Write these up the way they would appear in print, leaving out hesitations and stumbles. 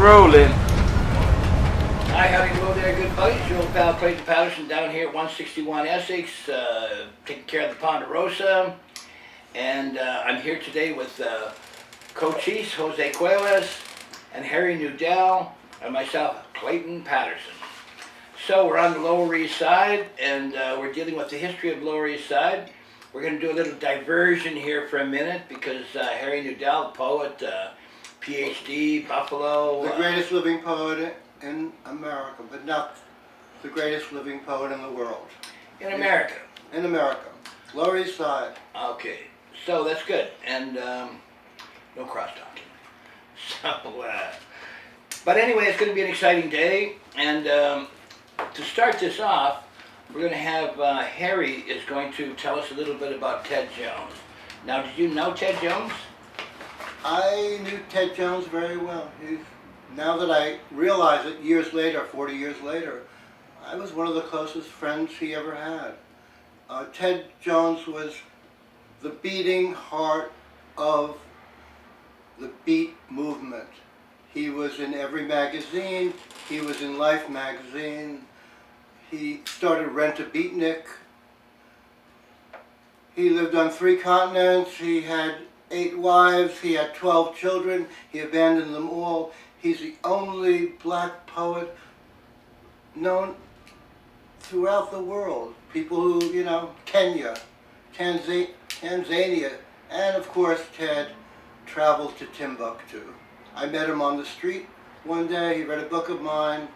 rolling. Hi, howdy, hello there, good buddies. Your old pal Clayton Patterson down here at 161 Essex, taking care of the Ponderosa. And I'm here today with Cochise, Jose Quiles, and Harry Nudel, and myself, Clayton Patterson. So we're on the Lower East Side, and we're dealing with the history of Lower East Side. We're going to do a little diversion here for a minute because Harry Nudel, poet, PhD, Buffalo. The greatest living poet in America, but not the greatest living poet in the world. In America. In America. Lower East Side. Okay, so that's good. And no cross-talking. So, but anyway, it's going to be an exciting day. And to start this off, we're going to have Harry is going to tell us a little bit about Ted Jones. Now, did you know Ted Jones? I knew Ted Jones very well. Now that I realize it years later, 40 years later, I was one of the closest friends he ever had. Ted Jones was the beating heart of the beat movement. He was in every magazine. He was in Life magazine. He started Rent-A-Beatnik. He lived on 3 continents. He had 8 wives. He had 12 children. He abandoned them all. He's the only black poet known throughout the world. People who, Kenya, Tanzania, and of course Ted traveled to Timbuktu. I met him on the street one day. He read a book of mine,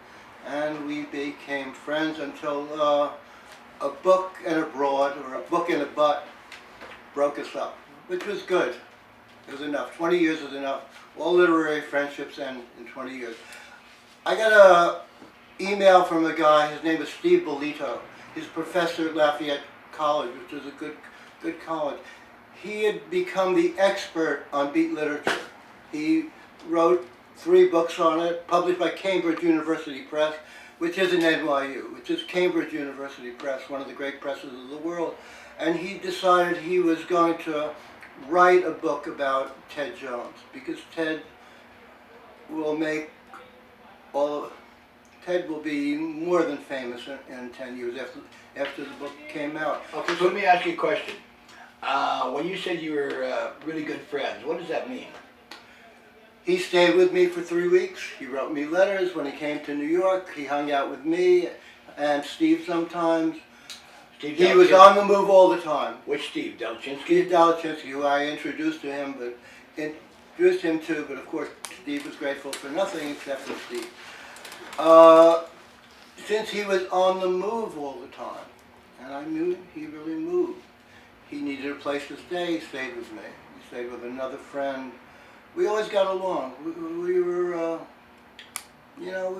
and we became friends until a book and a broad, or a book and a butt, broke us up, which was good. It was enough. 20 years was enough. All literary friendships end in 20 years. I got a email from a guy. His name is Steve Bolito. He's a professor at Lafayette College, which is a good college. He had become the expert on beat literature. He wrote 3 books on it, published by Cambridge University Press, which isn't NYU, which is Cambridge University Press, one of the great presses of the world. And he decided he was going to write a book about Ted Jones, because Ted will Ted will be more than famous in 10 years after the book came out. Okay, so let me ask you a question. When you said you were really good friends, what does that mean? He stayed with me for 3 weeks. He wrote me letters when he came to New York. He hung out with me and Steve sometimes. He was on the move all the time. Which Steve? Dalchinsky? Steve Dalchinsky, who I introduced to him, but of course Steve was grateful for nothing except for Steve. Since he was on the move all the time, and I knew he really moved, he needed a place to stay. He stayed with me. He stayed with another friend. We always got along. We were, we were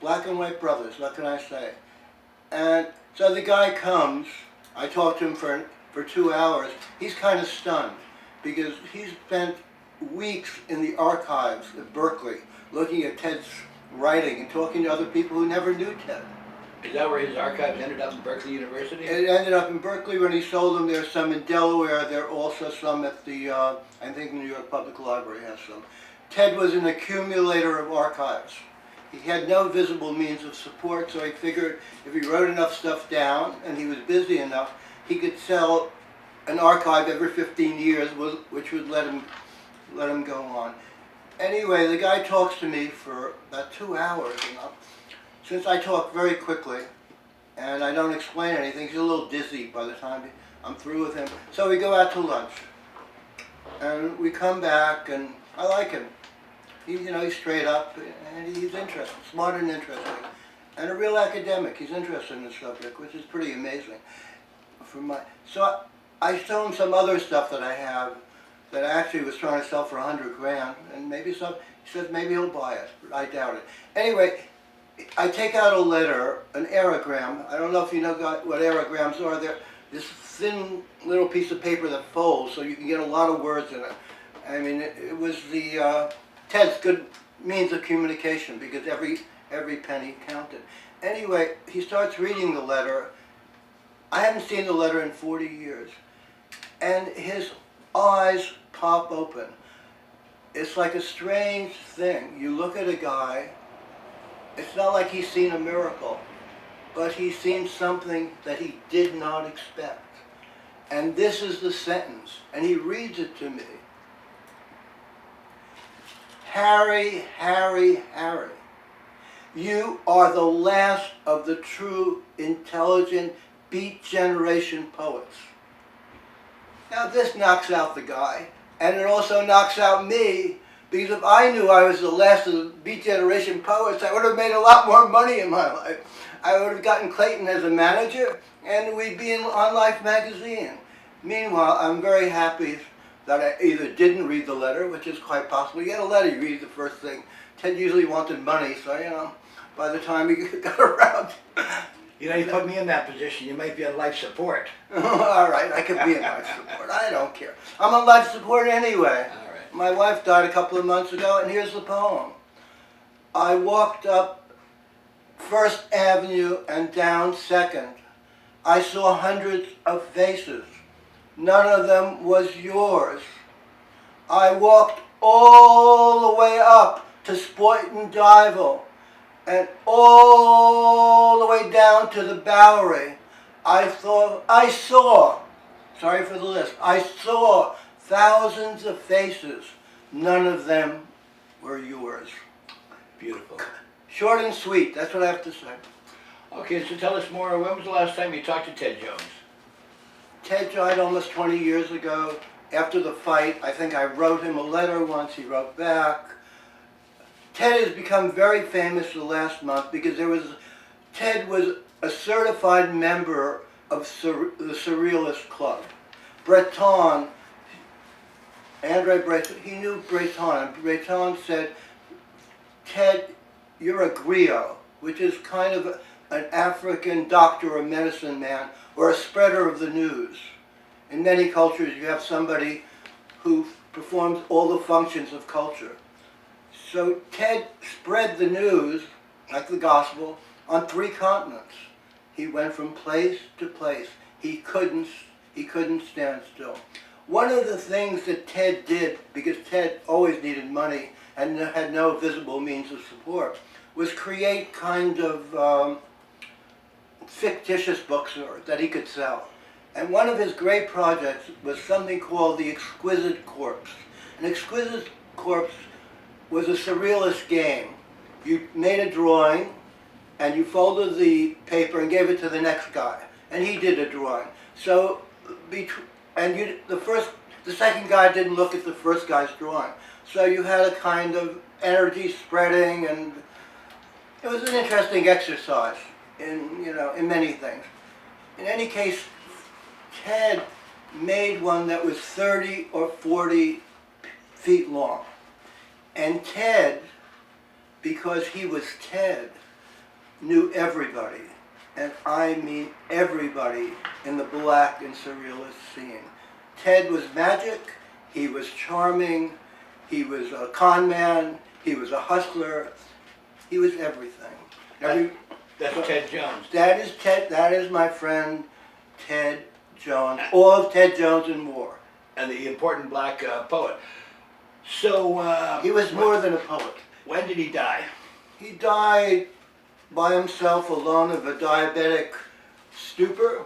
black and white brothers, what can I say? And so the guy comes, I talked to him for 2 hours. He's kind of stunned because he spent weeks in the archives at Berkeley looking at Ted's writing and talking to other people who never knew Ted. Is that where his archives ended up in Berkeley University? It ended up in Berkeley when he sold them. There's some in Delaware. There are also some at the, I think New York Public Library has some. Ted was an accumulator of archives. He had no visible means of support, so he figured if he wrote enough stuff down and he was busy enough, he could sell an archive every 15 years, which would let him go on. Anyway, the guy talks to me for about 2 hours. Since I talk very quickly and I don't explain anything, he's a little dizzy by the time I'm through with him. So we go out to lunch, and we come back, and I like him. He's straight up, and he's interested, smart and interesting, and a real academic. He's interested in the subject, which is pretty amazing. So I show him some other stuff that I have that I actually was trying to sell for $100 grand, and he says maybe he'll buy it, but I doubt it. Anyway, I take out a letter, an aerogram. I don't know if you know what aerograms are. They're this thin little piece of paper that folds, so you can get a lot of words in it. I mean, it was Ted's good means of communication, because every penny counted. Anyway, he starts reading the letter. I haven't seen the letter in 40 years. And his eyes pop open. it's like a strange thing. You look at a guy, it's not like he's seen a miracle, but he's seen something that he did not expect. And this is the sentence, and he reads it to me. Harry, Harry, Harry, you are the last of the true, intelligent, Beat Generation poets. Now this knocks out the guy, and it also knocks out me, because if I knew I was the last of the Beat Generation poets, I would have made a lot more money in my life. I would have gotten Clayton as a manager, and we'd be on Life magazine. Meanwhile, I'm very happy that I either didn't read the letter, which is quite possible. You get a letter, you read the first thing. Ted usually wanted money, so, you know, by the time he got around. You know, you put me in that position, you might be on life support. All right, I could be in life support. I don't care. I'm on life support anyway. All right. My wife died a couple of months ago, and here's the poem. I walked up First Avenue and down Second. I saw hundreds of faces. None of them was yours. I walked all the way up to Spoyton Dival and all the way down to the Bowery. I saw thousands of faces. None of them were yours. Beautiful. Short and sweet, that's what I have to say. Okay, so tell us more. When was the last time you talked to Ted Jones? Ted died almost 20 years ago. After the fight, I think I wrote him a letter once, he wrote back. Ted has become very famous the last month because Ted was a certified member of the Surrealist Club. Breton, Andre Breton, he knew Breton, and Breton said, Ted, you're a griot, which is kind of an African doctor or medicine man, or a spreader of the news. In many cultures, you have somebody who performs all the functions of culture. So Ted spread the news, like the gospel, on 3 continents. He went from place to place. He couldn't stand still. One of the things that Ted did, because Ted always needed money and had no visible means of support, was create kind of fictitious books that he could sell. And one of his great projects was something called The Exquisite Corpse. An Exquisite Corpse was a surrealist game. You made a drawing, and you folded the paper and gave it to the next guy, and he did a drawing. So, the second guy didn't look at the first guy's drawing. So you had a kind of energy spreading, and it was an interesting exercise in many things. In any case, Ted made one that was 30 or 40 feet long. And Ted, because he was Ted, knew everybody. And I mean everybody in the black and surrealist scene. Ted was magic, he was charming, he was a con man, he was a hustler, he was everything. That's Ted Jones. That is my friend Ted Jones, all of Ted Jones and more. And the important black poet. So... he was more than a poet. When did he die? He died by himself alone of a diabetic stupor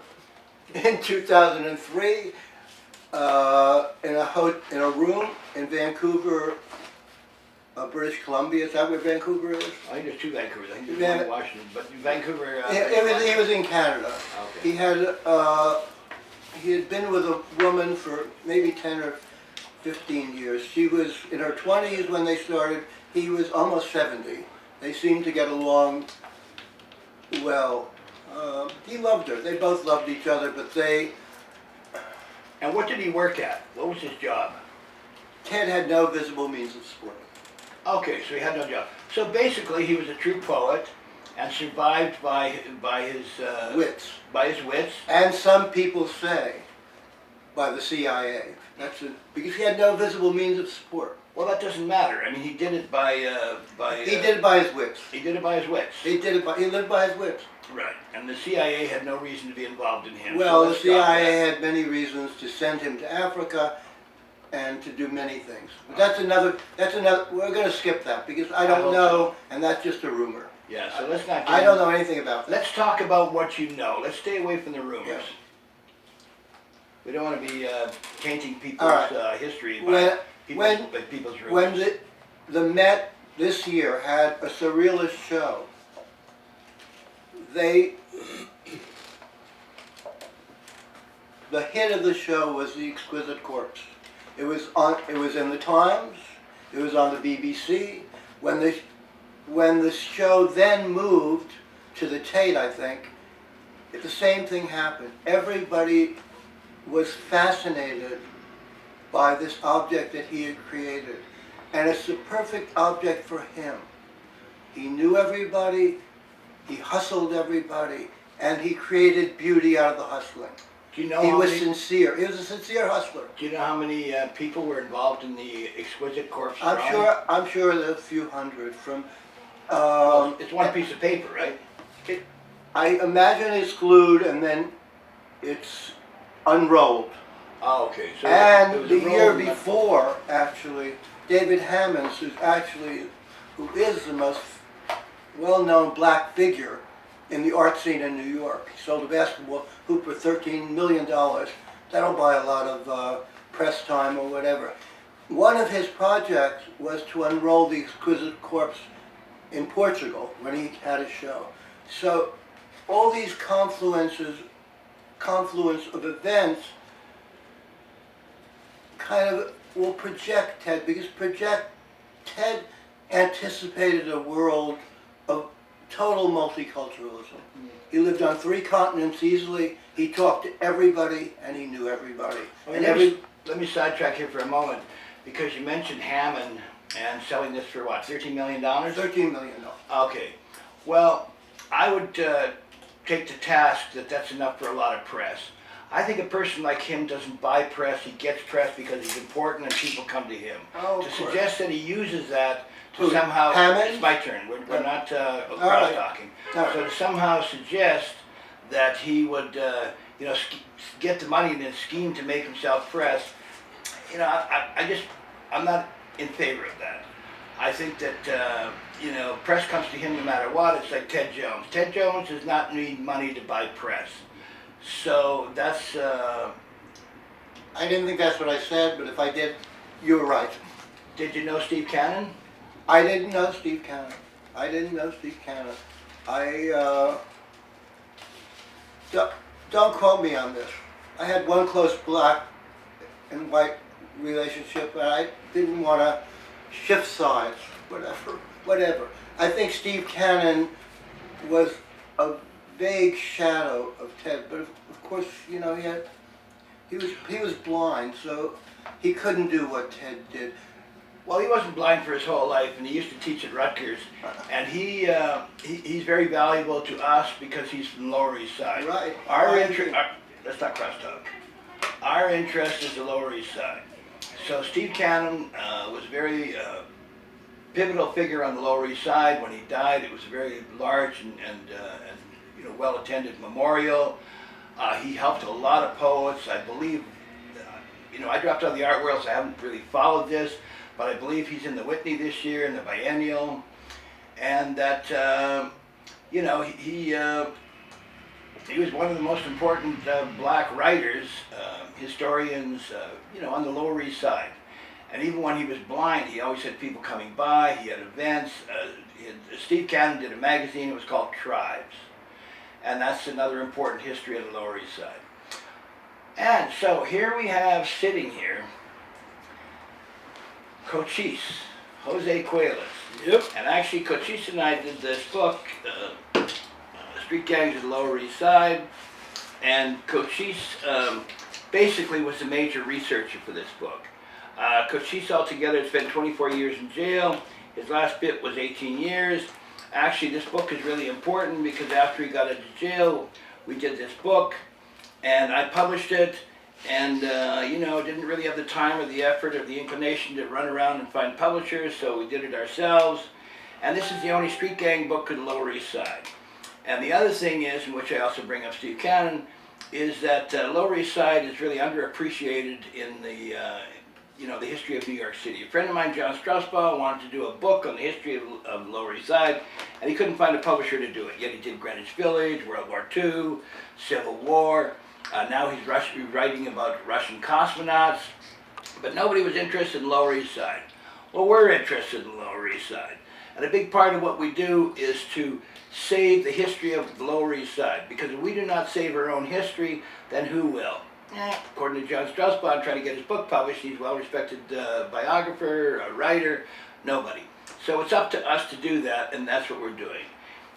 in 2003 in a room in Vancouver, British Columbia. Is that where Vancouver is? I think there's 2 Vancouvers. I think there's one in Washington, but Vancouver... He was in Canada. Okay. He had been with a woman for maybe 10 or 15 years. She was in her 20s when they started. He was almost 70. They seemed to get along well. He loved her. They both loved each other, but they... And what did he work at? What was his job? Ted had no visible means of support. Okay, so he had no job. So basically, he was a true poet and survived by his Wits. By his wits. And some people say by the CIA. Because he had no visible means of support. Well, that doesn't matter. I mean, he did it by... He did it by his wits. He did it by his wits. He lived by his wits. Right. And the CIA had no reason to be involved in him. Well, so the CIA had many reasons to send him to Africa, and to do many things. But that's another, we're gonna skip that because I I don't hope know, and that's just a rumor. Yeah, so let's not get I don't know anything about that. Let's talk about what you know. Let's stay away from the rumors. Yes. We don't want to be tainting people's All right. history by people's rumors. When the Met this year had a surrealist show, the hit of the show was The Exquisite Corpse. It was in the Times. It was on the BBC. When the show then moved to the Tate, I think, the same thing happened. Everybody was fascinated by this object that he had created. And it's the perfect object for him. He knew everybody, he hustled everybody, and he created beauty out of the hustling. Do you know He was sincere. He was a sincere hustler. Do you know how many people were involved in the Exquisite Corpse I'm drawing? I'm sure there's a few hundred from. Well, it's one piece of paper, right? I imagine it's glued and then it's unrolled. Oh, okay. So And the a roll year in that- before, actually, David Hammonds, who is the most well-known black figure in the art scene in New York. He sold a basketball hoop for $13 million. That'll buy a lot of press time or whatever. One of his projects was to unroll the Exquisite Corpse in Portugal when he had a show. So all these confluence of events kind of will project Ted, because Ted anticipated a world of total multiculturalism. He lived on 3 continents easily. He talked to everybody, and he knew everybody. Well, And let me sidetrack here for a moment, because you mentioned Hammond and selling this for what, $13 million? $13 million. Okay. Well, I would take to task that that's enough for a lot of press. I think a person like him doesn't buy press, he gets press because he's important and people come to him. Oh, To of course. suggest that he uses that to Who, somehow... Hammond? It's my turn, we're not cross-talking. All right. So to somehow suggest that he would, get the money and then scheme to make himself press, I'm not in favor of that. I think that, press comes to him no matter what. It's like Ted Jones. Ted Jones does not need money to buy press. So that's... I didn't think that's what I said, but if I did, you were right. Did you know Steve Cannon? I didn't know Steve Cannon. Don't quote me on this. I had one close black and white relationship, and I didn't want to shift sides, whatever. I think Steve Cannon was a vague shadow of Ted, but of course, he was blind, so he couldn't do what Ted did. Well, he wasn't blind for his whole life, and he used to teach at Rutgers, and he's very valuable to us because he's from Lower East Side. Right. Let's not crosstalk. Our interest is the Lower East Side. So Steve Cannon was a very pivotal figure on the Lower East Side. When he died, it was a very large and well-attended memorial. He helped a lot of poets. I believe, I dropped out of the art world, so I haven't really followed this, but I believe he's in the Whitney this year, in the biennial, and that, he was one of the most important black writers, historians, on the Lower East Side. And even when he was blind, he always had people coming by, he had events. Steve Cannon did a magazine, it was called Tribes. And that's another important history of the Lower East Side. And so here we have sitting here, Cochise, Jose Quiles. Yep. And actually Cochise and I did this book, Street Gangs of the Lower East Side. And Cochise basically was the major researcher for this book. Cochise altogether spent 24 years in jail. His last bit was 18 years. Actually, this book is really important because after he got into jail, we did this book, and I published it, and didn't really have the time or the effort or the inclination to run around and find publishers, so we did it ourselves. And this is the only street gang book of the Lower East Side. And the other thing is, in which I also bring up Steve Cannon, is that Lower East Side is really underappreciated in the the history of New York City. A friend of mine, John Straussbaugh, wanted to do a book on the history of Lower East Side, and he couldn't find a publisher to do it. Yet he did Greenwich Village, World War II, Civil War. Now he's writing about Russian cosmonauts, but nobody was interested in Lower East Side. Well, we're interested in Lower East Side, and a big part of what we do is to save the history of the Lower East Side, because if we do not save our own history, then who will? According to John Straussbaugh, trying to get his book published, he's a well-respected biographer, a writer, nobody. So it's up to us to do that, and that's what we're doing.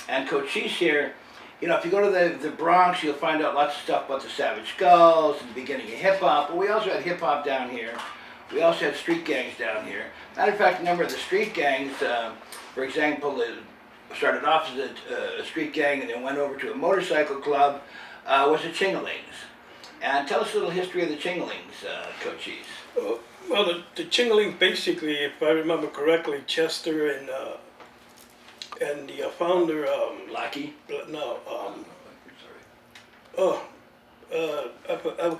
And Cochise here, if you go to the Bronx, you'll find out lots of stuff about the Savage Skulls and the beginning of hip-hop, but we also had hip-hop down here. We also had street gangs down here. Matter of fact, a number of the street gangs, for example, started off as a street gang and then went over to a motorcycle club, was the Chingalings. And tell us a little history of the Chingalings, Cochise. Well, the Chingalings, basically, if I remember correctly, Chester and the founder, Lackey? no,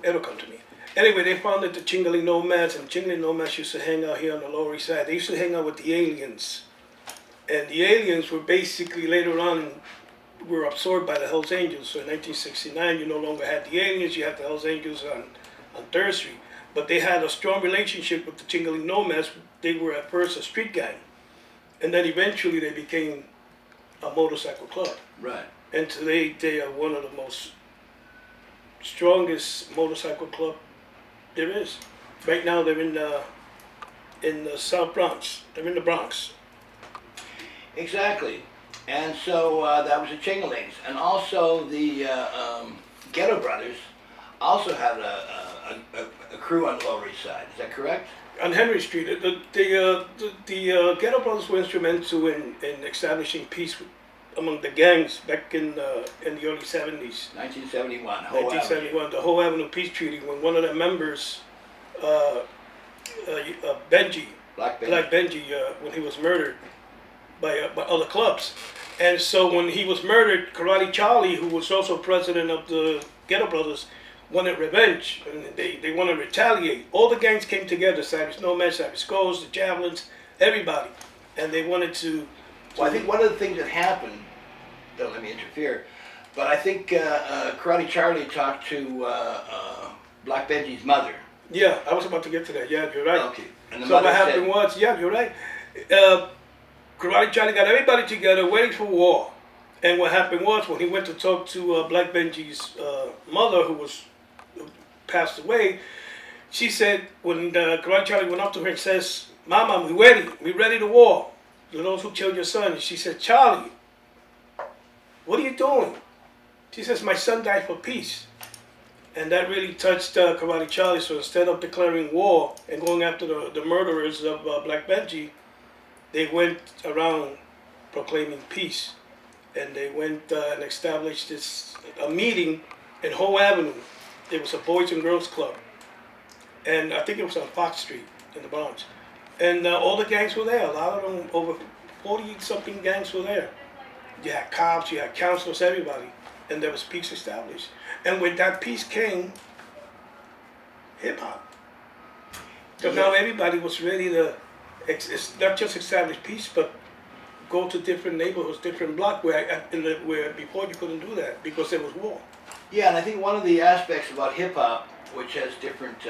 it'll come to me. Anyway, they founded the Chingaling Nomads, and the Chingaling Nomads used to hang out here on the Lower East Side. They used to hang out with the aliens. And the aliens were basically, later on, were absorbed by the Hells Angels. So in 1969, you no longer had the aliens, you had the Hells Angels on 3rd Street. But they had a strong relationship with the Chingaling Nomads. They were at first a street gang. And then eventually they became a motorcycle club. Right. And today they are one of the most strongest motorcycle club there is. Right now they're in the South Bronx. They're in the Bronx. Exactly. And so that was the Chingalings. And also the Ghetto Brothers also had a crew on the Lower East Side. Is that correct? On Henry Street, the Ghetto Brothers were instrumental in establishing peace among the gangs back in the early 70s. 1971. 1971, the Whole Avenue Peace Treaty, when one of their members, Benji, Black Benji, when he was murdered by other clubs. And so when he was murdered, Karate Charlie, who was also president of the Ghetto Brothers, wanted revenge, and they wanted to retaliate. All the gangs came together, Savage Nomads, Savage Skulls, the Javelins, everybody. And they wanted to... Well, I think one of the things that happened, don't let me interfere, but I think Karate Charlie talked to Black Benji's mother. Yeah, I was about to get to that. Yeah, you're right. Okay. And So what happened was, yeah, you're right. Karate Charlie got everybody together waiting for war. And what happened was, when he went to talk to Black Benji's mother, who passed away, she said, when Karate Charlie went up to her and says, "Mama, we ready to war. Those who killed your son." And she said, "Charlie, what are you doing?" She says, "My son died for peace." And that really touched Karate Charlie. So instead of declaring war and going after the murderers of Black Benji, they went around proclaiming peace. And they went and established a meeting in Whole Avenue. There was a Boys and Girls Club. And I think it was on Fox Street in the Bronx. And all the gangs were there. A lot of them, over 40-something gangs were there. You had cops, you had counselors, everybody. And there was peace established. And with that peace came hip-hop. Because now everybody was ready to, it's not just establish peace, but go to different neighborhoods, different blocks, where before you couldn't do that because there was war. Yeah, and I think one of the aspects about hip-hop, which has different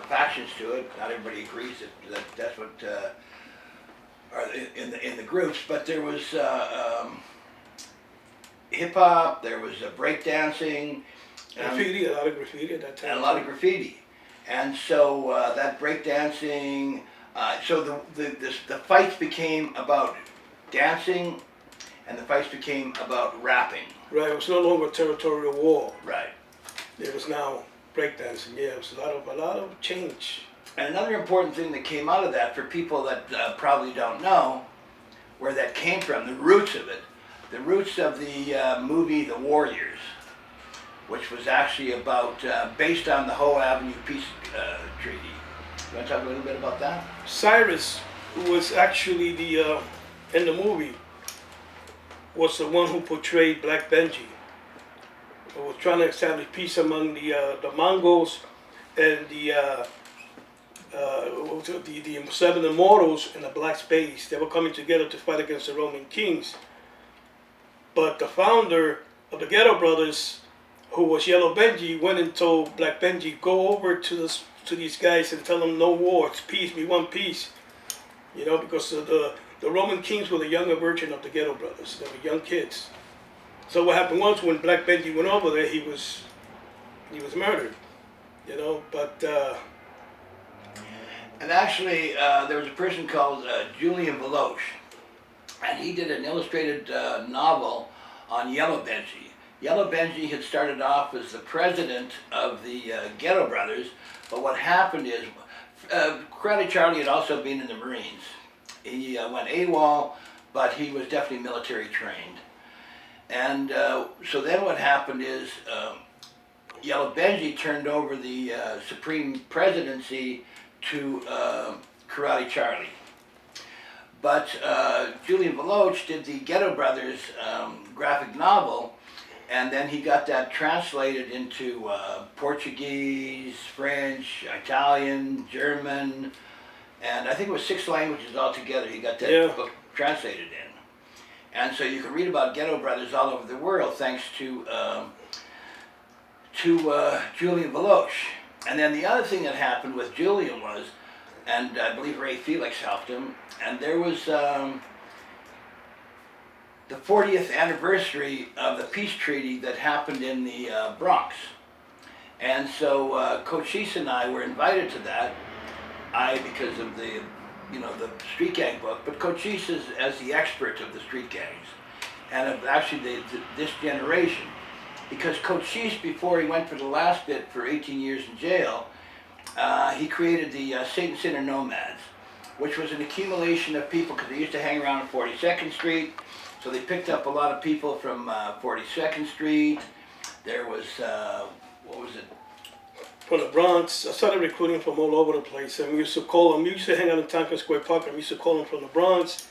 factions to it, not everybody agrees that that's what are in the groups, but there was hip-hop, there was breakdancing. Graffiti, a lot of graffiti at that time. And a lot of graffiti. And so that breakdancing, so the fights became about dancing, and the fights became about rapping. Right, it was no longer territorial war. Right. It was now breakdancing. Yeah, it was a lot of change. And another important thing that came out of that, for people that probably don't know where that came from, the roots of it, the roots of the movie The Warriors, which was actually about, based on the Whole Avenue Peace Treaty. You want to talk a little bit about that? Cyrus was actually in the movie, was the one who portrayed Black Benji. Who was trying to establish peace among the Mongols and the seven immortals in the black space. They were coming together to fight against the Roman kings. But the founder of the Ghetto Brothers, who was Yellow Benji, went and told Black Benji, go over to these guys and tell them no war, it's peace, we want peace. You know, because the Roman kings were the younger version of the Ghetto Brothers. They were young kids. So what happened was when Black Benji went over there, he was murdered. You know, but And actually, there was a person called Julian Veloche, and he did an illustrated novel on Yellow Benji. Yellow Benji had started off as the president of the Ghetto Brothers, but what happened is, Karate Charlie had also been in the Marines. He went AWOL, but he was definitely military trained. And so then what happened is, Yellow Benji turned over the Supreme Presidency to Karate Charlie. But Julian Veloche did the Ghetto Brothers graphic novel, and then he got that translated into Portuguese, French, Italian, German, and I think it was 6 languages altogether. He got that book translated in. And so you can read about Ghetto Brothers all over the world thanks to Julian Veloche. And then the other thing that happened with Julian was, and I believe Ray Felix helped him, and there was the 40th anniversary of the peace treaty that happened in the Bronx. And so Cochise and I were invited to that. Because of the, the street gang book, but Cochise is as the expert of the street gangs, and of actually this generation. Because Cochise, before he went for the last bit for 18 years in jail, he created the Satan Sinner Nomads, which was an accumulation of people, because they used to hang around on 42nd Street, so they picked up a lot of people from 42nd Street. There was, what was it? From the Bronx. I started recruiting from all over the place, and we used to call them. We used to hang out in Tompkins Square Park, and we used to call them from the Bronx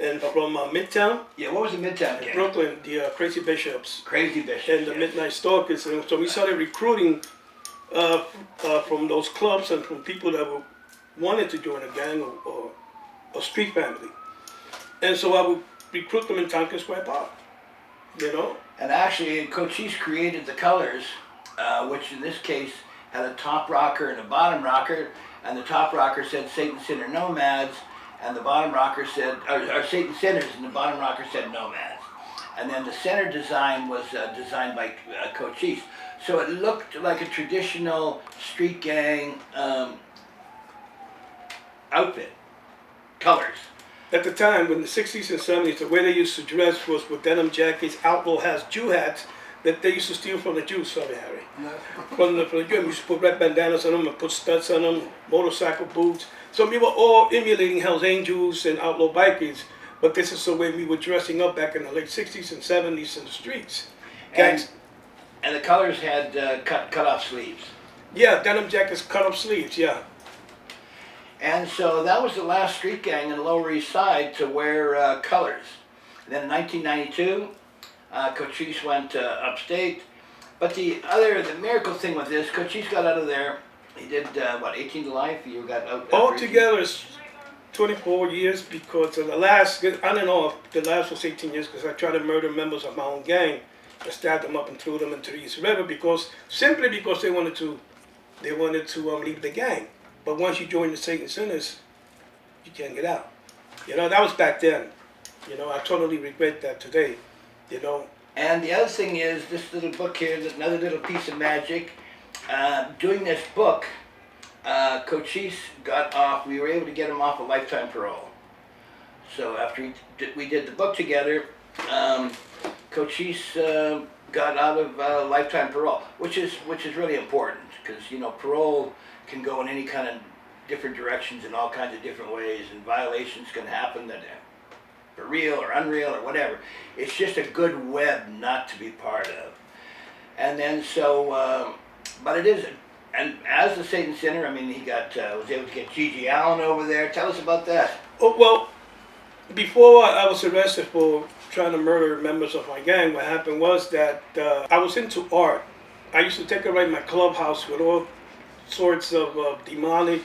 and from Midtown. Yeah, what was the Midtown gang? Brooklyn, the Crazy Bishops. Crazy Bishops. And the Midnight Stalkers. And so we started recruiting from those clubs and from people that wanted to join a gang or a street family. And so I would recruit them in Tompkins Square Park. You know. And actually, Cochise created the colors, which in this case had a top rocker and a bottom rocker, and the top rocker said Satan Sinner Nomads, and the bottom rocker said, or Satan Sinners, and the bottom rocker said Nomads. And then the center design was designed by Cochise. So it looked like a traditional street gang outfit, colors. At the time, in the 60s and 70s, the way they used to dress was with denim jackets, outlaw hats, Jew hats, that they used to steal from the Jews, sorry Harry. No. From the Jews, we used to put red bandanas on them and put studs on them, motorcycle boots. So we were all emulating Hell's Angels and outlaw bikers, but this is the way we were dressing up back in the late 60s and 70s in the streets. And the colors had cut off sleeves. Yeah, denim jackets, cut off sleeves, yeah. And so that was the last street gang in the Lower East Side to wear colors. And then in 1992, Cochise went upstate, but the miracle thing with this, Cochise got out of there. He did 18 to life. You got out. Altogether, it's 24 years because the last, on and off, the last was 18 years because I tried to murder members of my own gang. I stabbed them up and threw them into the East River simply because they wanted to leave the gang. But once you join the Satan Sinners, you can't get out. You know, that was back then. You know, I totally regret that today. You know. And the other thing is, this little book here, another little piece of magic. Doing this book, Cochise got off, we were able to get him off a lifetime parole. So after we did the book together, Cochise got out of lifetime parole, which is really important, because, you know, parole can go in any kind of different directions in all kinds of different ways, and violations can happen that are real or unreal or whatever. It's just a good web not to be part of. And then so, but it is, and as the Satan Sinner, I mean, he was able to get Gigi Allen over there. Tell us about that. Oh, well, before I was arrested for trying to murder members of my gang, what happened was that I was into art. I used to decorate my clubhouse with all sorts of demonic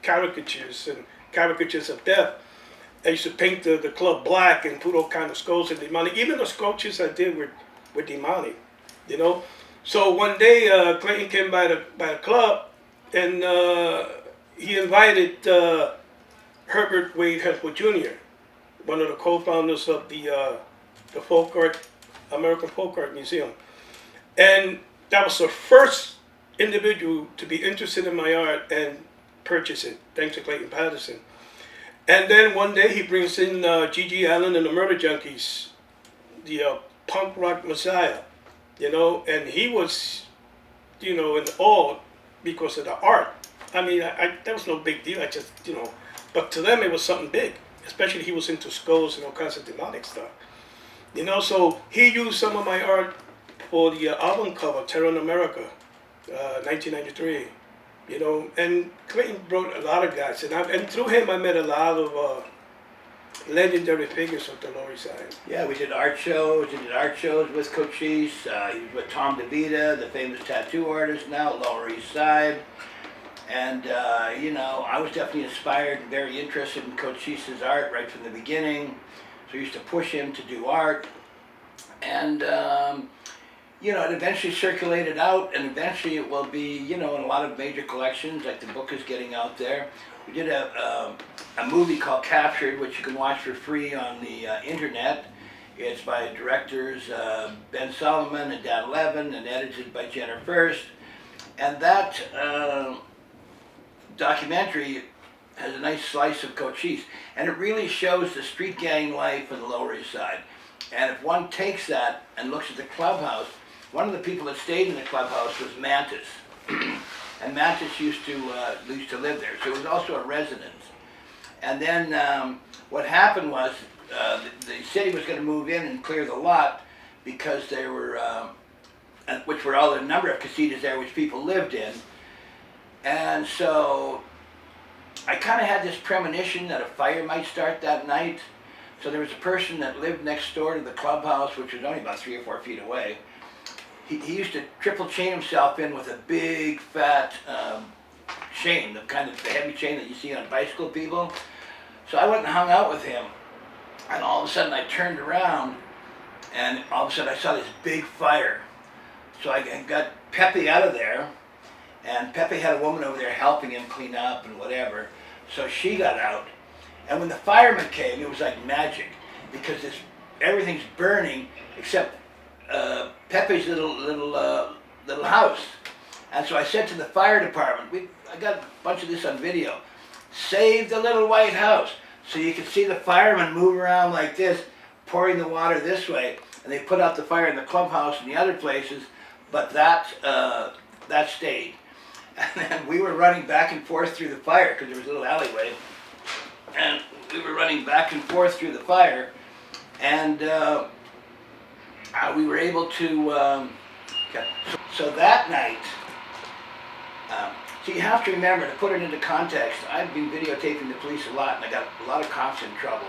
caricatures and caricatures of death. I used to paint the club black and put all kind of skulls and demonic. Even the sculptures I did were demonic, you know. So one day Clayton came by the club, and he invited Herbert Wade Hempel Jr., one of the co-founders of the folk art, American Folk Art Museum, and that was the first individual to be interested in my art and purchase it, thanks to Clayton Patterson. And then one day he brings in G.G. Allen and the Murder Junkies, the punk rock messiah, you know, and he was, you know, in awe because of the art. I mean, that was no big deal. I just, you know, but to them it was something big, especially he was into skulls and all kinds of demonic stuff. You know, so he used some of my art for the album cover, Terror in America, 1993. You know, and Clayton brought a lot of guys, and through him I met a lot of legendary figures of the Lower East Side. Yeah, we did art shows. We did art shows with Cochise. He was with Tom DeVita, the famous tattoo artist now, Lower East Side. And, you know, I was definitely inspired and very interested in Cochise's art right from the beginning. So I used to push him to do art. And, you know, it eventually circulated out, and eventually it will be, you know, in a lot of major collections, like the book is getting out there. We did a movie called Captured, which you can watch for free on the internet. It's by directors Ben Solomon and Dan Levin, and edited by Jenner First. And that documentary has a nice slice of Cochise, and it really shows the street gang life in the Lower East Side. And if one takes that and looks at the clubhouse, one of the people that stayed in the clubhouse was Mantis. And Mantis used to live there, so it was also a residence. And then what happened was the city was going to move in and clear the lot because there were, which were all the number of casitas there which people lived in. And so I kind of had this premonition that a fire might start that night. So there was a person that lived next door to the clubhouse, which was only about 3 or 4 feet away. He used to triple chain himself in with a big fat chain, the kind of the heavy chain that you see on bicycle people. So I went and hung out with him, and all of a sudden I turned around, and all of a sudden I saw this big fire. So I got Pepe out of there, and Pepe had a woman over there helping him clean up and whatever. So she got out, and when the firemen came, it was like magic, because everything's burning except Pepe's little house. And so I said to the fire department, I got a bunch of this on video, save the little white house. So you could see the firemen move around like this, pouring the water this way, and they put out the fire in the clubhouse and the other places, but that stayed. And then we were running back and forth through the fire, because there was a little alleyway, and we were running back and forth through the fire, and we were able to, so that night, so you have to remember, to put it into context, I've been videotaping the police a lot, and I got a lot of cops in trouble.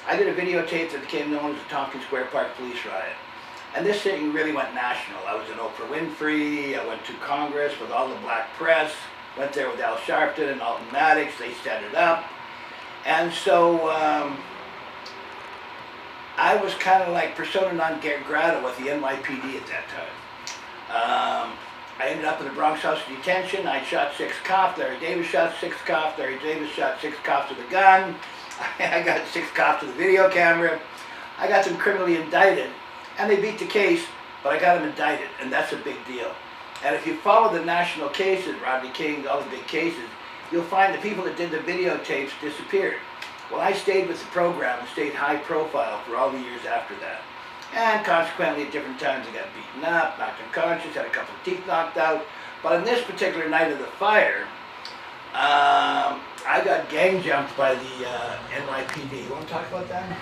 I did a videotape that became known as the Tompkins Square Park Police Riot. And this thing really went national. I was in Oprah Winfrey, I went to Congress with all the black press, went there with Al Sharpton and Alton Maddox, they set it up. And so I was kind of like persona non grata with the NYPD at that time. I ended up in the Bronx House of Detention. I shot 6 cops. Larry Davis shot 6 cops. Larry Davis shot 6 cops with a gun. I got 6 cops with a video camera. I got them criminally indicted, and they beat the case, but I got them indicted, and that's a big deal. And if you follow the national cases, Rodney King, all the big cases, you'll find the people that did the videotapes disappeared. Well, I stayed with the program and stayed high profile for all the years after that. And consequently, at different times, I got beaten up, knocked unconscious, had a couple of teeth knocked out. But on this particular night of the fire, I got gang jumped by the NYPD. You want to talk about that?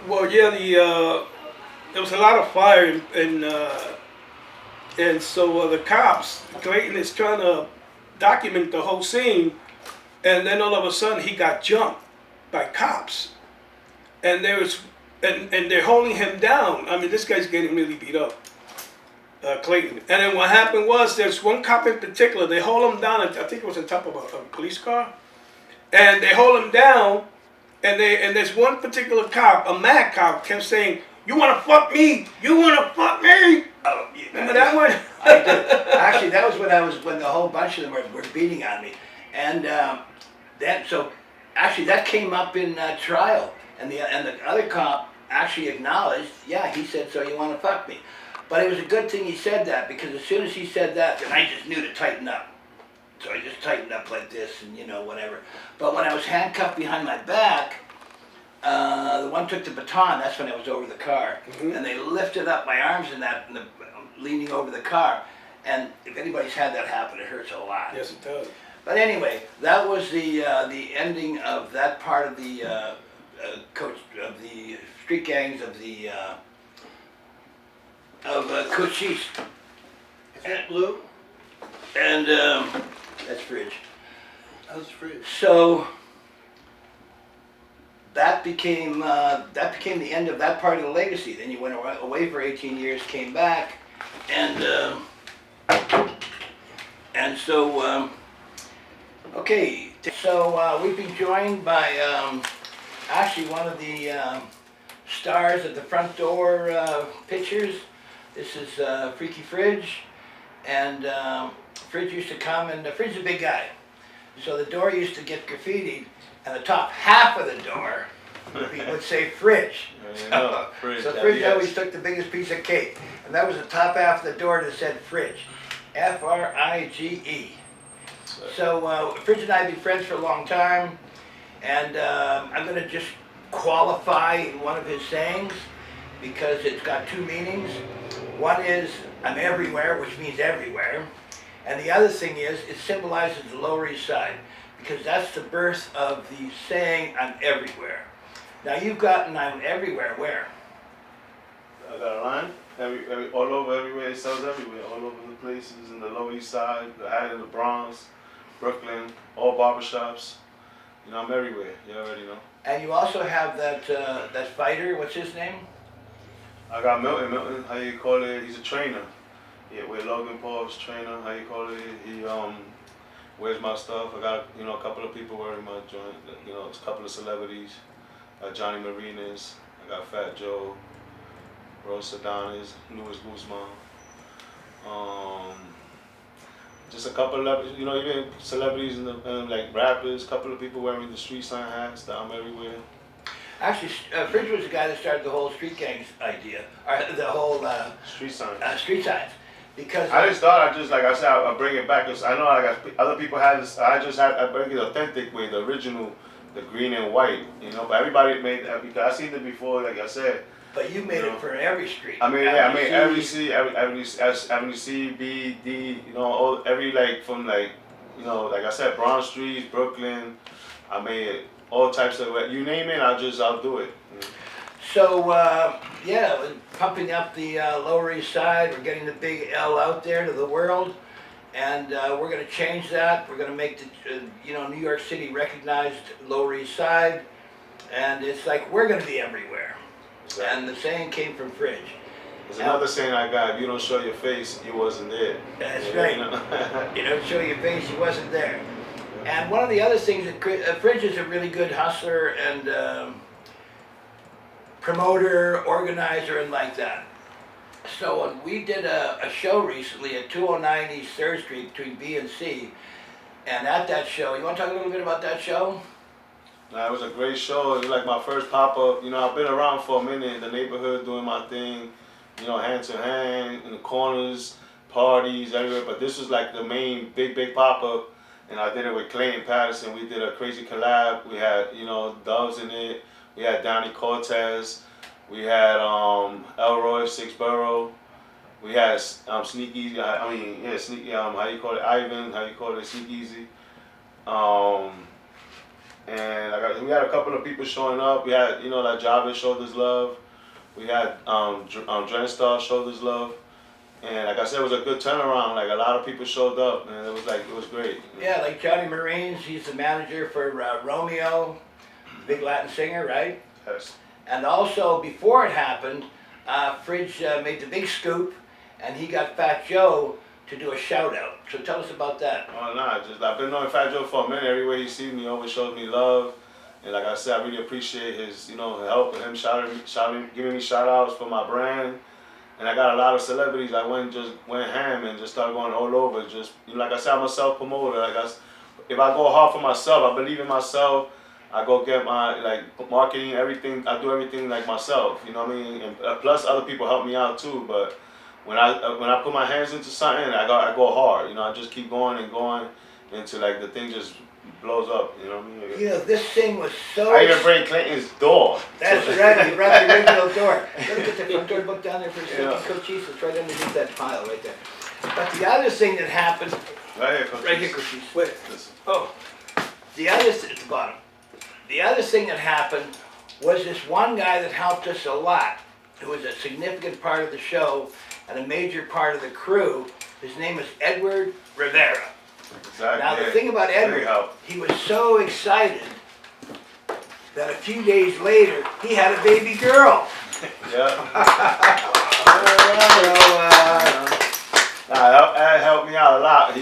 Well, yeah, there was a lot of fire, and so the cops, Clayton is trying to document the whole scene, and then all of a sudden he got jumped by cops, and they're holding him down. I mean, this guy's getting really beat up. Clayton. And then what happened was there's one cop in particular. They hold him down. I think it was on top of a police car, and they hold him down. And there's one particular cop, a mad cop, kept saying, "You wanna fuck me? You wanna fuck me?" Oh, Remember that one? I did. Actually, that was when the whole bunch of them were beating on me, and that came up in trial, and the other cop actually acknowledged, yeah, he said, "So you want to fuck me?" But it was a good thing he said that, because as soon as he said that, then I just knew to tighten up. So I just tightened up like this, and whatever. But when I was handcuffed behind my back, the one took the baton. That's when I was over the car, and they lifted up my arms leaning over the car. And if anybody's had that happen, it hurts a lot. Yes, it does. But anyway, that was the ending of that part of the street gangs of Cochise. Is that blue? And that's Fridge. That's Fridge. So that became the end of that part of the legacy. Then you went away for 18 years, came back, and so okay. So we've been joined by actually one of the stars of the front door pictures. This is Freaky Fridge, and Fridge used to come, and Fridge is a big guy, so the door used to get graffitied, and the top half of the door would say Fridge. Fridge, So Fridge always took the biggest piece of cake, and that was the top half of the door that said Fridge, Frige. So Fridge and I have been friends for a long time, and I'm going to just qualify one of his sayings, because it's got two meanings. One is, I'm everywhere, which means everywhere. And the other thing is, it symbolizes the Lower East Side, because that's the birth of the saying, I'm everywhere. Now you've gotten I'm everywhere, where? I got a line. All over, everywhere. It sells everywhere. All over the places in the Lower East Side, the Ad in the Bronx, Brooklyn, all barbershops. I'm everywhere. You already know. And you also have that fighter, what's his name? I got Milton. Milton, how you call it? He's a trainer. Yeah, with Logan Paul's trainer. How you call it? He wears my stuff. I got a couple of people wearing my joint. A couple of celebrities. Johnny Marinas. I got Fat Joe, Rose Adonis, Louis Guzman. Just a couple of even celebrities and like rappers. A couple of people wearing the street sign hats. That I'm everywhere. Actually, Fridge was the guy that started the whole street gangs idea, or the whole Street signs. Street signs, because I just thought I'll bring it back, because I know other people had this. I bring it authentic way, the original, the green and white. But everybody made that, because I seen it before. Like I said. But you made it for every street. I made every C, Avenue C, B, D. Every from like I said, Brown Street, Brooklyn. I made it. All types of, you name it, I'll do it. So pumping up the Lower East Side, we're getting the big L out there to the world, and we're going to change that. We're going to make the New York City recognized Lower East Side, and it's like we're going to be everywhere. Exactly. And the saying came from Fridge. There's another saying I got: if you don't show your face, you wasn't there. That's right. You don't show your face, you wasn't there. And one of the other things that Fridge is a really good hustler and promoter, organizer, and like that. So we did a show recently at 209 East 3rd Street between B and C. And at that show, you want to talk a little bit about that show? It was a great show. It was like my first pop-up. I've been around for a minute in the neighborhood doing my thing, hand to hand, in the corners, parties, everywhere. But this was like the main big pop-up. And I did it with Clayton Patterson. We did a crazy collab. We had, Doves in it. We had Donnie Cortez. We had Elroy, Six Borough. We had Sneak Easy. Sneak. How you call it? Ivan. How you call it? Sneak Easy. And we had a couple of people showing up. We had, like Jarvis showed us love. We had Drenestar showed us love. And like I said, it was a good turnaround. Like a lot of people showed up, and it was great. Yeah, like Johnny Marines, he's the manager for Romeo, big Latin singer, right? Yes. And also, before it happened, Fridge made the big scoop, and he got Fat Joe to do a shout out. So tell us about that. Oh nah, just I've been knowing Fat Joe for a minute. Everywhere he sees me, he always shows me love. And like I said, I really appreciate his, help and him giving me shout outs for my brand. And I got a lot of celebrities. I went ham and just started going all over. Just like I said, I'm a self promoter. If I go hard for myself, I believe in myself. I go get my marketing, everything. I do everything like myself. You know what I mean? And plus other people help me out too. But when I put my hands into something, I go hard. I just keep going and going until the thing just blows up. You know what I mean? This thing was so. I even bring Clayton's door. That's right. You brought the original door. Let me get the front door book down there for a second. Cochise, it's right underneath that pile right there. But the other thing that happened. Right here, Cochise. Right here, Cochise. Wait. Listen. Oh. At the bottom. The other thing that happened was this one guy that helped us a lot, who was a significant part of the show and a major part of the crew. His name is Edward Rivera. Exactly. Now the thing about Edward, he was so excited that a few days later he had a baby girl. Yeah. That helped me out a lot.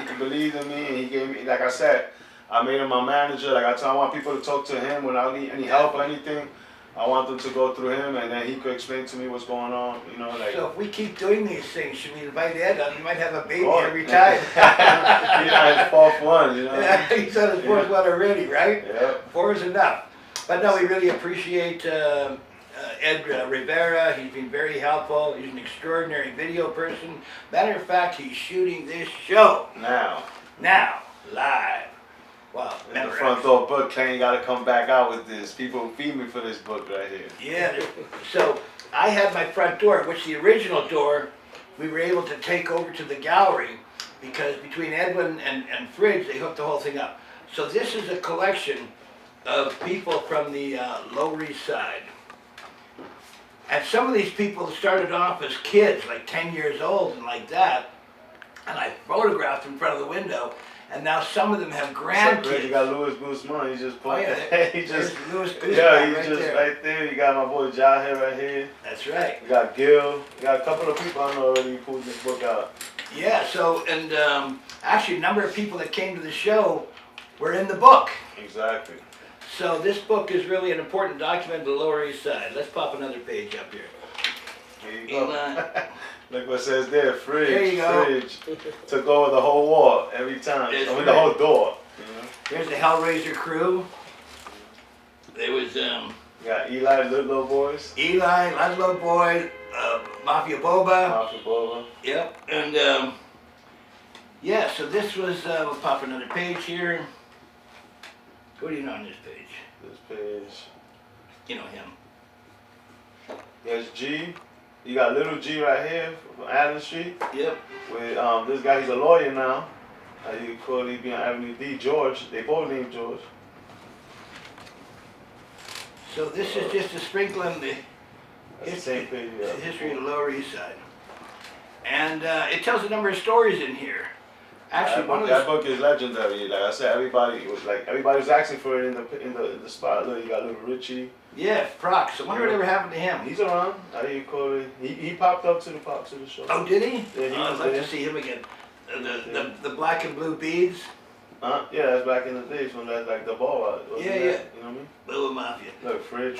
He believed in me, and he gave me, like I said, I made him my manager. Like I want people to talk to him when I need any help or anything. I want them to go through him, and then he could explain to me what's going on. So if we keep doing these things, should we invite Ed on? He might have a baby every time. He's his fourth one. He's on his fourth one already, right? Yeah. 4 is enough. But no, we really appreciate Ed Rivera. He's been very helpful. He's an extraordinary video person. Matter of fact, he's shooting this show Now, live. Wow. in the front door book, Clayton got to come back out with this. People feed me for this book right here. Yeah. So I had my front door, which the original door, we were able to take over to the gallery because between Edwin and Fridge, they hooked the whole thing up. So this is a collection of people from the Lower East Side. And some of these people started off as kids, like 10 years old and like that. And I photographed in front of the window. And now some of them have grandkids. You got Louis Guzman. He just put. Oh yeah, he just. Louis Guzman Right there. You got my boy Jahe right here. That's right. You got Gil. You got a couple of people I know already who pulled this book out. Yeah. So actually, a number of people that came to the show were in the book. Exactly. So this book is really an important document of the Lower East Side. Let's pop another page up here. Here you go. Look what it says there, Fridge. There you go. Fridge took over the whole wall every time. The whole door. Here's the Hellraiser crew. There was You got Eli, Little Boys. Eli, Ludlow Boy, Mafia Boba. Mafia Boba. Yep. And yeah, so this was we'll pop another page here. What do you know on this page? This page. You know him. There's G. You got Little G right here from Adams Street. Yep. With this guy, he's a lawyer now. You call he be on Avenue D. George. They both named George. So this is just a sprinkling the Same page. Yeah. history of the Lower East Side, and it tells a number of stories in here. Actually, that book is legendary. Like I said, everybody was asking for it in the spot. Look, you got Little Richie. Yeah, Prox. I wonder what ever happened to him. He's around. You call it. He popped up to the show. Oh, did he? Yeah, I'd like to see him again. The black and blue beads. Yeah, that's back in the days when that's like the ball. Yeah. You know what I mean? Little Mafia. Look, Fridge.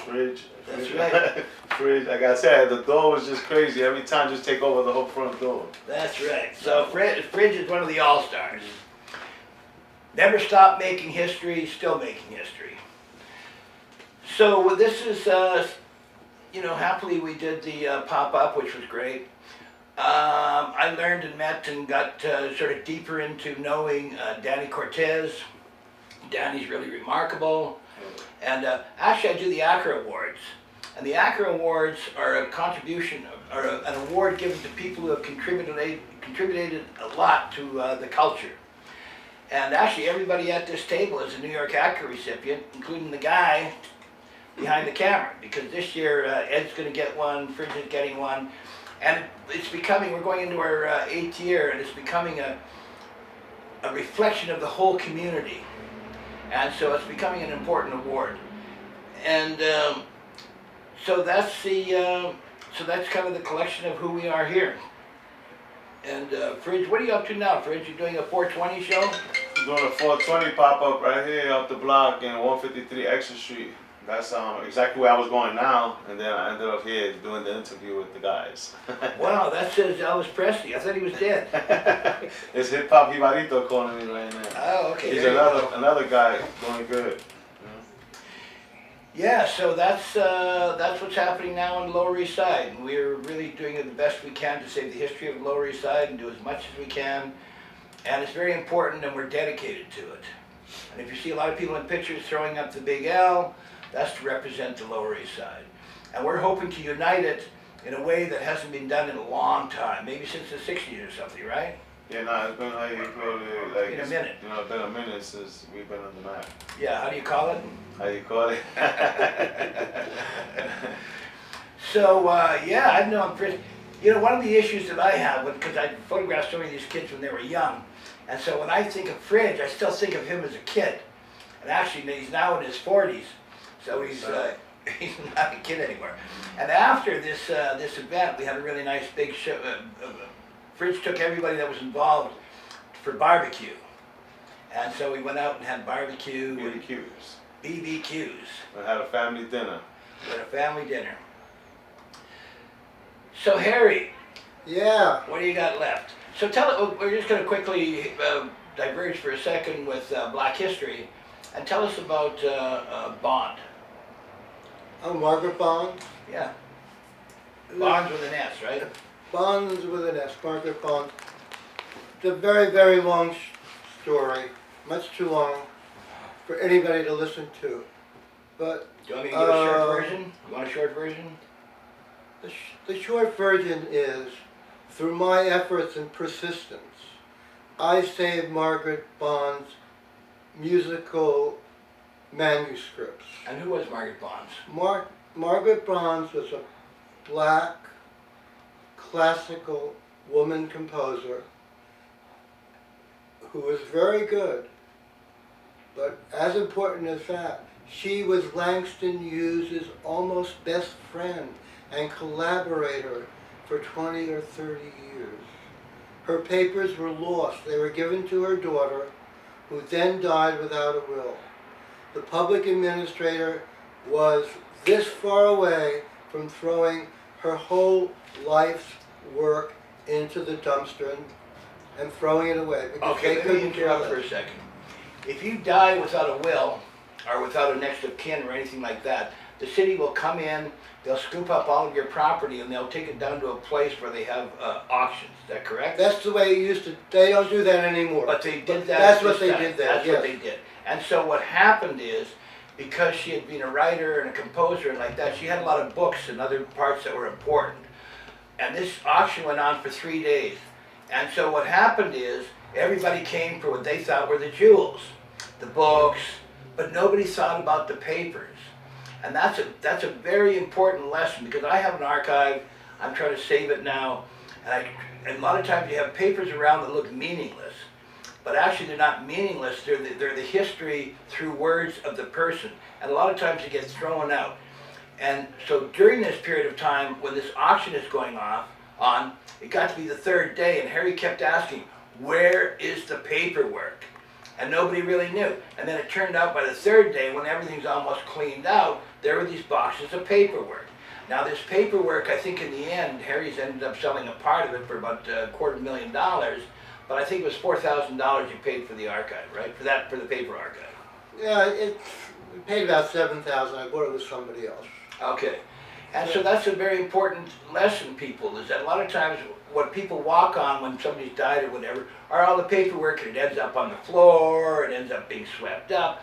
That's right. Fridge. Like I said, the door was just crazy. Every time, just take over the whole front door. That's right. So Fridge is one of the all-stars. Never stopped making history, still making history. So this is, happily we did the pop-up, which was great. I learned and met and got sort of deeper into knowing Danny Cortez. Danny's really remarkable. And actually I do the Acra Awards. And the Acra Awards are a contribution, or an award given to people who have contributed a lot to the culture. And actually everybody at this table is a New York Acra recipient, including the guy behind the camera. Because this year Ed's going to get one, Fridge is getting one. And it's becoming, we're going into our 8th year, and it's becoming a reflection of the whole community. And so it's becoming an important award. And so that's kind of the collection of who we are here. And Fridge, what are you up to now, Fridge? You doing a 420 show? I'm doing a 420 pop up right here up the block in 153 Extra Street. That's exactly where I was going now, and then I ended up here doing the interview with the guys. Wow, that says Elvis Presley. I thought he was dead. It's Hip Hop Jibarito calling me right now. Oh, okay. He's there you go. another guy doing good. Yeah, so that's what's happening now on the Lower East Side. And we're really doing the best we can to save the history of the Lower East Side and do as much as we can. And it's very important, and we're dedicated to it. And if you see a lot of people in pictures throwing up the big L, that's to represent the Lower East Side. And we're hoping to unite it in a way that hasn't been done in a long time, maybe since the 60s or something, right? Yeah, no, it's been like In a minute. You know, it's been a minute since we've been on the map. Yeah, how do you call it? How you call it? So, yeah, I've known Chris. You know, one of the issues that I have, because I photographed so many of these kids when they were young, and so when I think of Fridge, I still think of him as a kid. And actually, he's now in his 40s, so he's not a kid anymore. And after this event, we had a really nice big show. Fridge took everybody that was involved for barbecue. And so we went out and had barbecue. BBQs. We had a family dinner. We had a family dinner. So Harry, Yeah. what do you got left? So we're just going to quickly diverge for a second with Black History, and tell us about Bond. Oh, Margaret Bond. Yeah. Bonds with an S, right? Bonds with an S, Margaret Bond. It's a very, very long story, much too long for anybody to listen to. But Do you want me to give a short version? You want a short version? the short version is, through my efforts and persistence, I saved Margaret Bond's musical manuscripts. And who was Margaret Bonds? Margaret Bonds was a black classical woman composer who was very good. But as important as that, she was Langston Hughes's almost best friend and collaborator for 20 or 30 years. Her papers were lost. They were given to her daughter, who then died without a will. The public administrator was this far away from throwing her whole life's work into the dumpster and throwing it away because Okay, they let me couldn't interrupt kill for it. a second. If you die without a will, or without a next of kin or anything like that, the city will come in, they'll scoop up all of your property, and they'll take it down to a place where they have auctions. Is that correct? That's the way it used to. They don't do that anymore. But they did that. That's this what they time. did there. That's yes. what they did. And so what happened is, because she had been a writer and a composer and like that, she had a lot of books and other parts that were important. And this auction went on for 3 days. And so what happened is, everybody came for what they thought were the jewels, the books, but nobody thought about the papers. And that's a very important lesson, because I have an archive, I'm trying to save it now, and a lot of times you have papers around that look meaningless, but actually they're not meaningless, they're the history through words of the person, and a lot of times it gets thrown out. And so during this period of time, when this auction is going on, it got to be the 3rd day, and Harry kept asking, where is the paperwork? And nobody really knew. And then it turned out by the 3rd day, when everything's almost cleaned out, there were these boxes of paperwork. Now this paperwork, I think in the end, Harry's ended up selling a part of it for about $250,000, but I think it was $4,000 you paid for the archive, right? For the paper archive. Yeah, it paid about $7,000. I bought it with somebody else. Okay. And so that's a very important lesson, people, is that a lot of times what people walk on when somebody's died or whatever are all the paperwork, and it ends up on the floor, it ends up being swept up.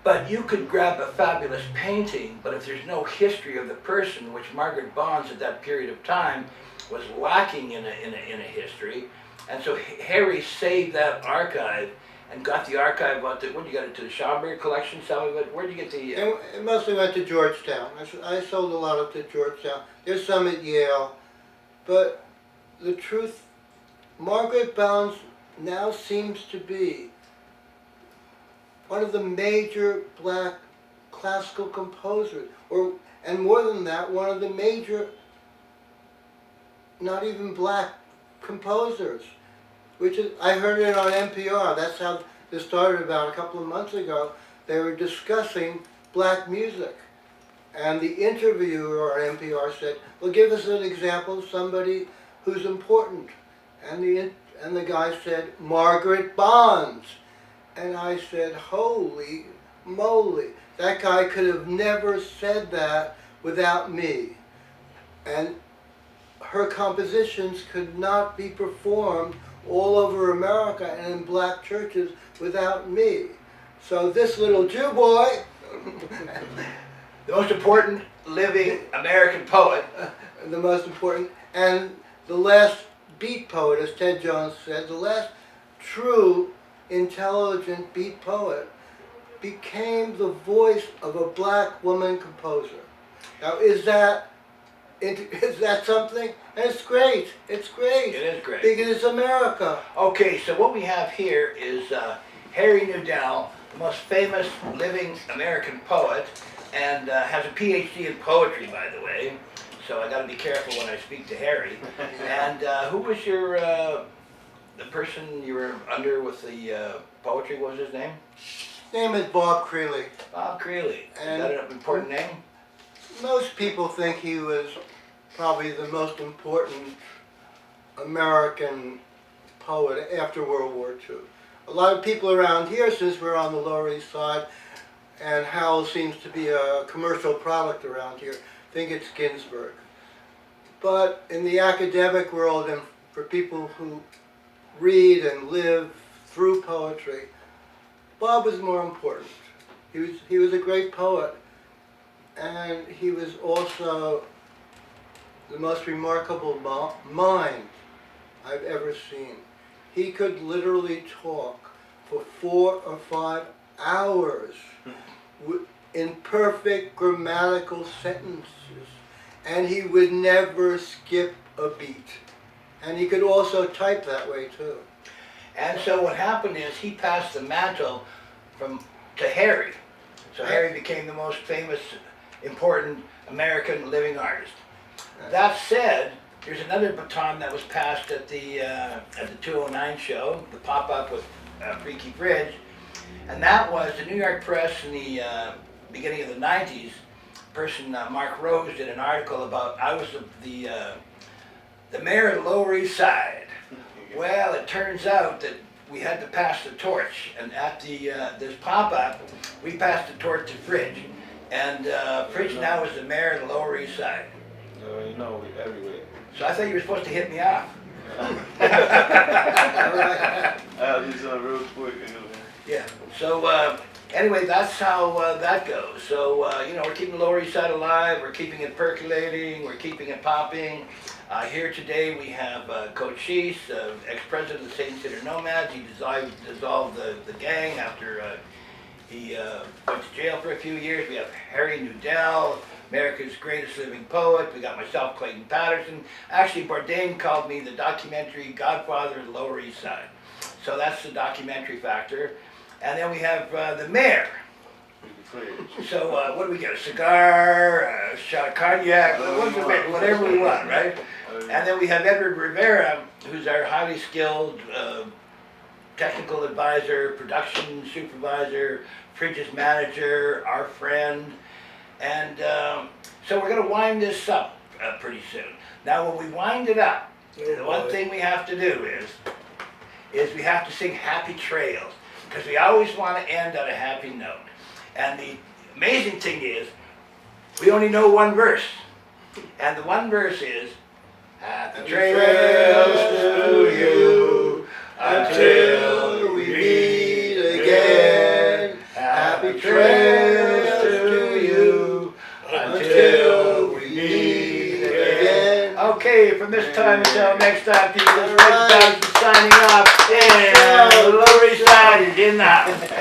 But you could grab a fabulous painting, but if there's no history of the person, which Margaret Bonds at that period of time was lacking in a history, and so Harry saved that archive and got the archive out to, where'd you get it, to the Schomburg collection, some of it? Where'd you get the... It mostly went to Georgetown. I sold a lot of it to Georgetown. There's some at Yale. But the truth, Margaret Bonds now seems to be one of the major black classical composers, and more than that, one of the major, not even black, composers, which is, I heard it on NPR. That's how this started about a couple of months ago. They were discussing black music. And the interviewer on NPR said, well, give us an example of somebody who's important. And the guy said, Margaret Bonds. And I said, holy moly, that guy could have never said that without me. And her compositions could not be performed all over America and in black churches without me. So this little Jew boy, The most important living American poet. the most important, and the last beat poet, as Ted Jones said, the last true intelligent beat poet, became the voice of a black woman composer. Now, is that something? And it's great. It's great. It is great. Because it's America. Okay, so what we have here is Harry Nudel, the most famous living American poet, and has a PhD in poetry, by the way. So I got to be careful when I speak to Harry. And who was your the person you were under with the poetry? What was his name? His name is Bob Creeley. Bob Creeley. Is And that an important name? most people think he was probably the most important American poet after World War II. A lot of people around here, since we're on the Lower East Side, and Howell seems to be a commercial product around here, think it's Ginsberg. But in the academic world, and for people who read and live through poetry, Bob was more important. He was a great poet, and he was also the most remarkable mind I've ever seen. He could literally talk for 4 or 5 hours in perfect grammatical sentences, and he would never skip a beat. And he could also type that way too. And so what happened is he passed the mantle to Harry. So Harry became the most famous, important American living artist. That said, there's another baton that was passed at the 209 show, the pop-up with Freaky Fridge, and that was the New York Press in the beginning of the 90s. Person Mark Rose did an article about I was the mayor of the Lower East Side. Well, it turns out that we had to pass the torch, and at this pop-up, we passed the torch to Fridge, and Fridge now is the mayor of the Lower East Side. You know, everywhere. So I thought you were supposed to hit me off. I'll do something real quick. Yeah. So anyway, that's how that goes. So we're keeping the Lower East Side alive. We're keeping it percolating. We're keeping it popping. Here today we have Cochise, ex-president of the St. Consider Nomads. He dissolved the gang after he went to jail for a few years. We have Harry Nudel, America's greatest living poet. We got myself, Clayton Patterson. Actually, Bourdain called me the documentary godfather of the Lower East Side. So that's the documentary factor. And then we have the mayor. So what do we get? A cigar, a shot of cognac, whatever we want, right? And then we have Edward Rivera, who's our highly skilled technical advisor, production supervisor, Fridge's manager, our friend. And so we're going to wind this up pretty soon. Now when we wind it up, the one thing we have to do is we have to sing Happy Trails, because we always want to end on a happy note. And the amazing thing is, we only know one verse. And the one verse is, Happy trails to you until we meet again. Happy trails to you until we meet again. Okay, from this time until next time, people, this is Clayton Patterson signing off. And the Lower East Side is in the house.